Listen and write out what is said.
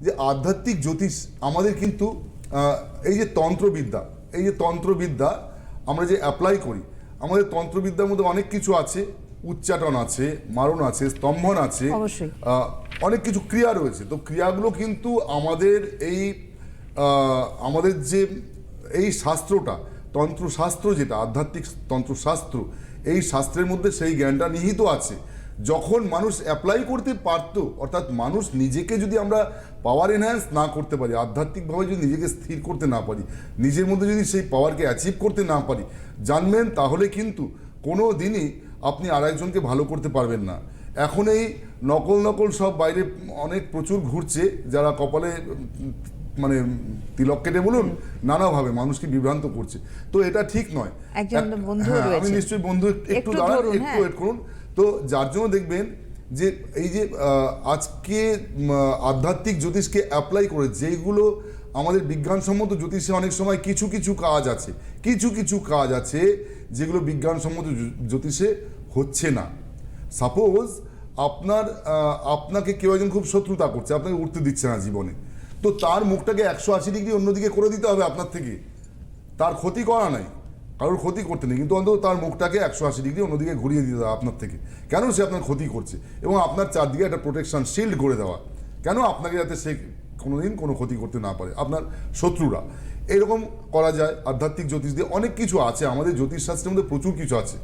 যে আধ্যাত্মিক জ্যোতিষ আমাদের কিন্তু এই যে তন্ত্রবিদ্যা আমরা যে অ্যাপ্লাই করি, আমাদের তন্ত্রবিদ্যার মধ্যে অনেক কিছু আছে, উচ্চাটন আছে, মারণ আছে, স্তম্ভন আছে, অনেক কিছু ক্রিয়া রয়েছে। তো ক্রিয়াগুলো কিন্তু আমাদের আমাদের যে এই শাস্ত্রটা, তন্ত্রশাস্ত্র, যেটা আধ্যাত্মিক তন্ত্রশাস্ত্র, এই শাস্ত্রের মধ্যে সেই জ্ঞানটা নিহিত আছে। যখন মানুষ অ্যাপ্লাই করতে পারতো, অর্থাৎ মানুষ নিজেকে যদি আমরা পাওয়ার এনহ্যান্স না করতে পারি, আধ্যাত্মিকভাবে যদি নিজেকে স্থির করতে না পারি, নিজের মধ্যে যদি সেই পাওয়ারকে অ্যাচিভ করতে না পারি, জানবেন তাহলে কিন্তু কোনো দিনই আপনি আরেকজনকে ভালো করতে পারবেন না। এখন এই নকল সব বাইরে অনেক প্রচুর ঘুরছে, যারা কপালে মানে তিলক কেটে বলুন, নানাভাবে মানুষকে বিভ্রান্ত করছে। তো এটা ঠিক নয়। আমি নিশ্চয়ই বন্ধু একটু দাঁড়ান, একটু ওয়েট করুন। তো যার জন্য দেখবেন যে এই যে আজকে আধ্যাত্মিক জ্যোতিষকে অ্যাপ্লাই করে যেগুলো আমাদের বিজ্ঞানসম্মত জ্যোতিষে অনেক সময় কিছু কাজ আছে যেগুলো বিজ্ঞানসম্মত জ্যোতিষে হচ্ছে না। সাপোজ আপনাকে কেউ একজন খুব শত্রুতা করছে, আপনাকে উঠতে দিচ্ছে না জীবনে, তো তার মুখটাকে 180 ডিগ্রি অন্যদিকে করে দিতে হবে আপনার থেকে। তার ক্ষতি করা নাই, কারোর ক্ষতি করতে নেই, কিন্তু অন্তত তার মুখটাকে 180 ডিগ্রি অন্যদিকে ঘুরিয়ে দিতে হবে আপনার থেকে। কেন? সে আপনার ক্ষতি করছে, এবং আপনার চারদিকে একটা প্রোটেকশন শিল্ড করে দেওয়া। কেন? আপনাকে যাতে সে কোনোদিন কোনো ক্ষতি করতে না পারে, আপনার শত্রুরা। এরকম করা যায় আধ্যাত্মিক জ্যোতিষ দিয়ে। অনেক কিছু আছে আমাদের জ্যোতিষশাস্ত্রের মধ্যে, প্রচুর কিছু আছে।